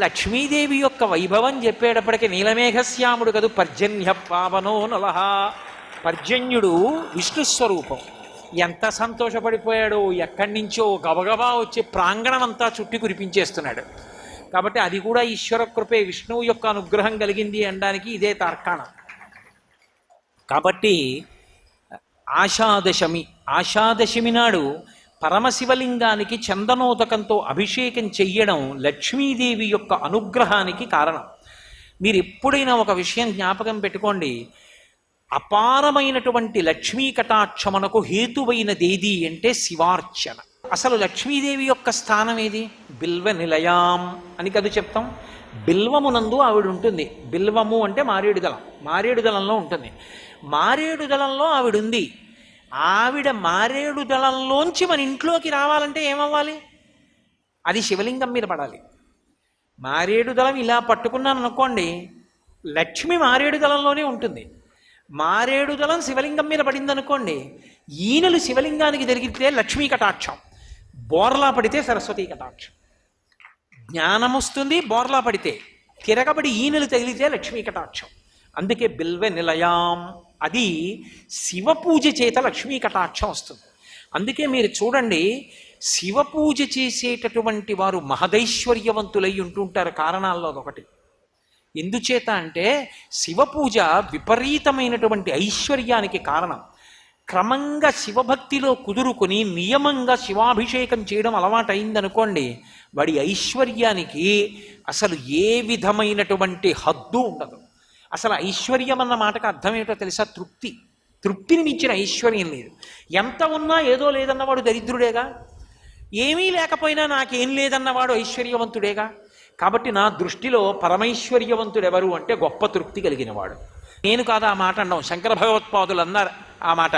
లక్ష్మీదేవి యొక్క వైభవం చెప్పేటప్పటికి నీలమేఘశ్యాముడు కదూ పర్జన్య పావనో నలహ. పర్జన్యుడు విష్ణు స్వరూపం. ఎంత సంతోషపడిపోయాడో, ఎక్కడి నుంచో గబగబా వచ్చి ప్రాంగణం అంతా చుట్టి కురిపించేస్తున్నాడు. కాబట్టి అది కూడా ఈశ్వర కృపే, విష్ణువు యొక్క అనుగ్రహం కలిగింది అనడానికి ఇదే తార్కాణం. కాబట్టి ఆషాదశమి నాడు పరమశివలింగానికి చందనోదకంతో అభిషేకం చెయ్యడం లక్ష్మీదేవి యొక్క అనుగ్రహానికి కారణం. మీరు ఎప్పుడైనా ఒక విషయం జ్ఞాపకం పెట్టుకోండి, అపారమైనటువంటి లక్ష్మీ కటాక్షమునకు హేతువైనదేది అంటే శివార్చన. అసలు లక్ష్మీదేవి యొక్క స్థానం ఏది? బిల్వ నిలయాం అని కదా చెప్తాం. బిల్వమునందు ఆవిడ ఉంటుంది. బిల్వము అంటే మారేడు దళం, మారేడు దళంలో ఉంటుంది. మారేడు దళంలో ఆవిడ ఉంది. ఆవిడ మారేడు దళంలోంచి మన ఇంట్లోకి రావాలంటే ఏమవ్వాలి? అది శివలింగం మీద పడాలి. మారేడు దళం ఇలా పట్టుకున్నాను అనుకోండి, లక్ష్మి మారేడు దళంలోనే ఉంటుంది. మారేడు దళం శివలింగం మీద పడింది అనుకోండి, ఈనెలు శివలింగానికి జరిగితే లక్ష్మీ కటాక్షం, బోర్లా పడితే సరస్వతీ కటాక్షం. జ్ఞానం వస్తుంది బోర్లా పడితే, తిరగబడి ఈనెలు తగిలితే లక్ష్మీ కటాక్షం. అందుకే బిల్వ నిలయాం, అది శివ పూజ చేత లక్ష్మీ కటాక్షం వస్తుంది. అందుకే మీరు చూడండి, శివ పూజ చేసేటటువంటి వారు మహదైశ్వర్యవంతులై ఉంటుంటారు. కారణాల్లో ఒకటి ఎందుచేత అంటే శివ పూజ విపరీతమైనటువంటి ఐశ్వర్యానికి కారణం. క్రమంగా శివభక్తిలో కుదురుకుని నియమంగా శివాభిషేకం చేయడం అలవాటైందనుకోండి, వాడి ఐశ్వర్యానికి అసలు ఏ విధమైనటువంటి హద్దు ఉండదు. అసలు ఐశ్వర్యం అన్న మాటకు అర్థం ఏంటో తెలుసా? తృప్తిని మించిన ఐశ్వర్యం లేదు. ఎంత ఉన్నా ఏదో లేదన్నవాడు దరిద్రుడేగా, ఏమీ లేకపోయినా నాకేం లేదన్నవాడు ఐశ్వర్యవంతుడేగా. కాబట్టి నా దృష్టిలో పరమైశ్వర్యవంతుడు ఎవరు అంటే గొప్ప తృప్తి కలిగినవాడు. నేను కాదు ఆ మాట అన్నాం, శంకర భగవత్పాదులు అన్నారు ఆ మాట.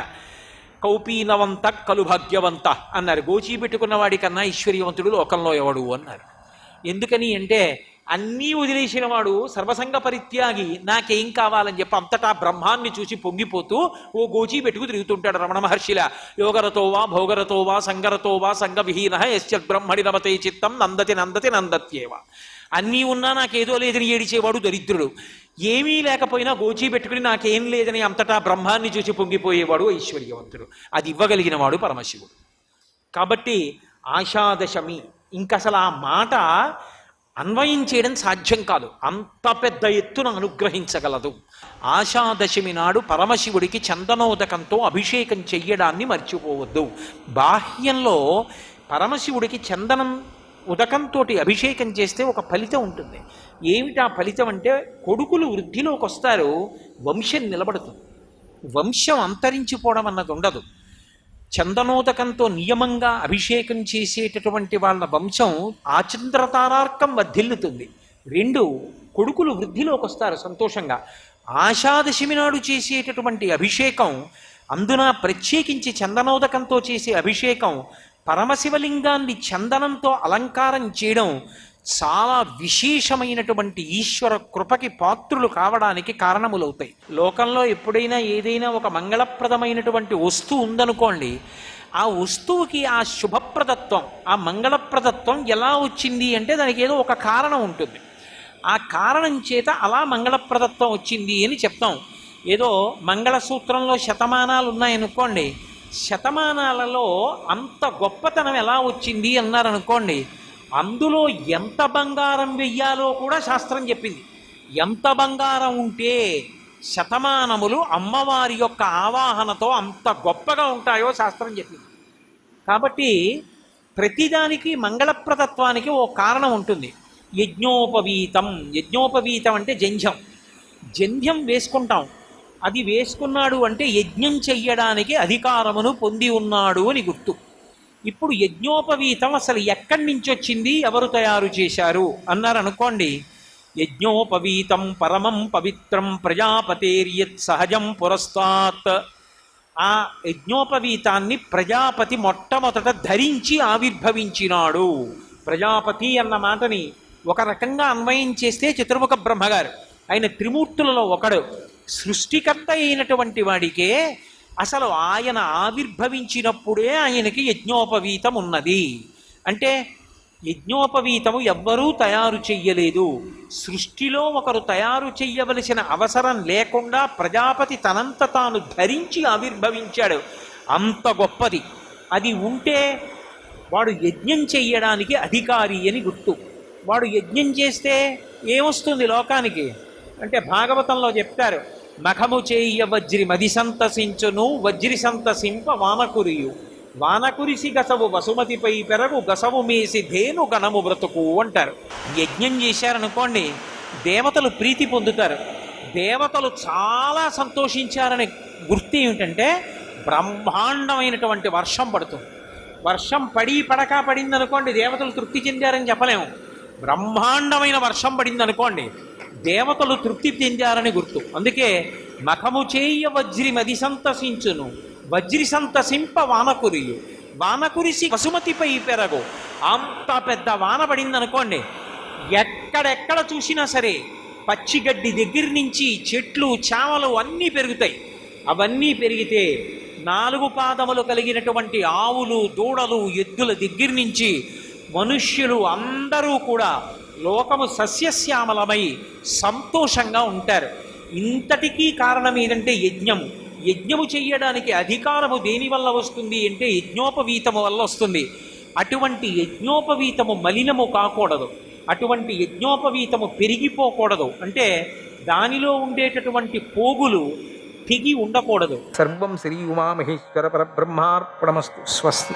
కౌపీనవంత కలు భాగ్యవంత అన్నారు. గోచీ పెట్టుకున్న వాడికన్నా ఐశ్వర్యవంతుడు లోకంలో ఎవడు అన్నారు. ఎందుకని అంటే అన్నీ వదిలేసిన వాడు సర్వసంగ పరిత్యాగి నాకేం కావాలని చెప్పి అంతటా బ్రహ్మాన్ని చూసి పొంగిపోతూ ఓ గోచీ పెట్టుకు తిరుగుతుంటాడు రమణ మహర్షిలా. యోగరతో వా భోగరతో వా సంగరతో వా సంగవిహీన యశ్చత్ బ్రహ్మణి రమతే చిత్తం నందతి నందతి నందత్యేవ. అన్నీ ఉన్నా నాకేదో లేదని ఏడిచేవాడు దరిద్రుడు. ఏమీ లేకపోయినా గోచీ పెట్టుకుని నాకేం లేదని అంతటా బ్రహ్మాన్ని చూసి పొంగిపోయేవాడు ఐశ్వర్యవంతుడు. అది ఇవ్వగలిగిన వాడు పరమశివుడు. కాబట్టి ఆషాదశమి ఇంకసలు ఆ మాట అన్వయం చేయడం సాధ్యం కాదు, అంత పెద్ద ఎత్తున అనుగ్రహించగలదు. ఆషాదశమి నాడు పరమశివుడికి చందనోదకంతో అభిషేకం చెయ్యడాన్ని మర్చిపోవద్దు. బాహ్యంలో పరమశివుడికి చందనం ఉదకంతో అభిషేకం చేస్తే ఒక ఫలితం ఉంటుంది. ఏమిటా ఫలితం అంటే కొడుకులు వృద్ధిలోకి వస్తారు, వంశం నిలబడుతుంది. వంశం అంతరించిపోవడం అన్నది ఉండదు. చందనోదకంతో నియమంగా అభిషేకం చేసేటటువంటి వాళ్ళ వంశం ఆచంద్రతారార్కం వర్ధిల్లుతుంది. 2 కొడుకులు వృద్ధిలోకి వస్తారు సంతోషంగా. ఆషాదశమి నాడు చేసేటటువంటి అభిషేకం, అందున ప్రత్యేకించి చందనోదకంతో చేసే అభిషేకం, పరమశివలింగాన్ని చందనంతో అలంకారం చేయడం చాలా విశేషమైనటువంటి ఈశ్వర కృపకి పాత్రులు కావడానికి కారణములవుతాయి. లోకంలో ఎప్పుడైనా ఏదైనా ఒక మంగళప్రదమైనటువంటి వస్తువు ఉందనుకోండి, ఆ వస్తువుకి ఆ శుభప్రదత్వం, ఆ మంగళప్రదత్వం ఎలా వచ్చింది అంటే దానికి ఏదో ఒక కారణం ఉంటుంది. ఆ కారణం చేత అలా మంగళప్రదత్వం వచ్చింది అని చెప్తాం. ఏదో మంగళసూత్రంలో శతమానాలు ఉన్నాయనుకోండి, శతమానాలలో అంత గొప్పతనం ఎలా వచ్చింది అన్నారనుకోండి, అందులో ఎంత బంగారం వెయ్యాలో కూడా శాస్త్రం చెప్పింది. ఎంత బంగారం ఉంటే శతమానములు అమ్మవారి యొక్క ఆవాహనతో అంత గొప్పగా ఉంటాయో శాస్త్రం చెప్పింది. కాబట్టి ప్రతిదానికి మంగళప్రదత్వానికి ఓ కారణం ఉంటుంది. యజ్ఞోపవీతం, యజ్ఞోపవీతం అంటే జంధ్యం. జంధ్యం వేసుకుంటాం, అది వేసుకున్నాడు అంటే యజ్ఞం చెయ్యడానికి అధికారమును పొంది ఉన్నాడు అని గుర్తు. ఇప్పుడు యజ్ఞోపవీతం అసలు ఎక్కడి నుంచి వచ్చింది, ఎవరు తయారు చేశారు అన్నారనుకోండి, యజ్ఞోపవీతం పరమం పవిత్రం ప్రజాపతేర్యత్ సహజం పురస్తాత్. ఆ యజ్ఞోపవీతాన్ని ప్రజాపతి మొట్టమొదట ధరించి ఆవిర్భవించినాడు. ప్రజాపతి అన్న మాటని ఒక రకంగా అన్వయం చేస్తే చతుర్ముఖ బ్రహ్మగారు, ఆయన త్రిమూర్తులలో ఒకడు, సృష్టికర్త అయినటువంటి వాడికే అసలు ఆయన ఆవిర్భవించినప్పుడే ఆయనకి యజ్ఞోపవీతం ఉన్నది. అంటే యజ్ఞోపవీతము ఎవ్వరూ తయారు చెయ్యలేదు. సృష్టిలో ఒకరు తయారు చెయ్యవలసిన అవసరం లేకుండా ప్రజాపతి తనంత తాను ధరించి ఆవిర్భవించాడు. అంత గొప్పది. అది ఉంటే వాడు యజ్ఞం చెయ్యడానికి అధికారి అని గుర్తు. వాడు యజ్ఞం చేస్తే ఏమొస్తుంది లోకానికి అంటే భాగవతంలో చెప్తారు, మఖము చేయ వజ్రి మది సంతసించును, వజ్రి సంతసింప వానకురియు, వానకురిసి గసవు వసుమతిపై పెరగు, గసవు మేసి ధేను గణము బ్రతుకు అంటారు. యజ్ఞం చేశారనుకోండి దేవతలు ప్రీతి పొందుతారు. దేవతలు చాలా సంతోషించారనే గుర్తు ఏమిటంటే బ్రహ్మాండమైనటువంటి వర్షం పడుతుంది. వర్షం పడింది అనుకోండి దేవతలు తృప్తి చెందారని చెప్పలేము. బ్రహ్మాండమైన వర్షం పడింది అనుకోండి దేవతలు తృప్తి చెందారని గుర్తు. అందుకే మఖము చేయ వజ్రి మది సంతసించును, వజ్రి సంతసింప వానకురియు, వానకురిసి వసుమతిపై పెరగు. అంత పెద్ద వాన పడింది అనుకోండి ఎక్కడెక్కడ చూసినా సరే పచ్చిగడ్డి దగ్గర నుంచి చెట్లు చామలు అన్నీ పెరుగుతాయి. అవన్నీ పెరిగితే 4 పాదములు కలిగినటువంటి ఆవులు, దూడలు, ఎద్దుల దగ్గర నుంచి మనుష్యులు అందరూ కూడా లోకము సస్యశ్యామలమై సంతోషంగా ఉంటారు. ఇంతటికీ కారణం ఏదంటే యజ్ఞము. యజ్ఞము చెయ్యడానికి అధికారము దేనివల్ల వస్తుంది అంటే యజ్ఞోపవీతము వల్ల వస్తుంది. అటువంటి యజ్ఞోపవీతము మలినము కాకూడదు, అటువంటి యజ్ఞోపవీతము పెరిగిపోకూడదు. అంటే దానిలో ఉండేటటువంటి పోగులు తెగి ఉండకూడదు. సర్వం శ్రీ ఉమామహేశ్వర పరబ్రహ్మార్పణమస్తు. స్వస్తి.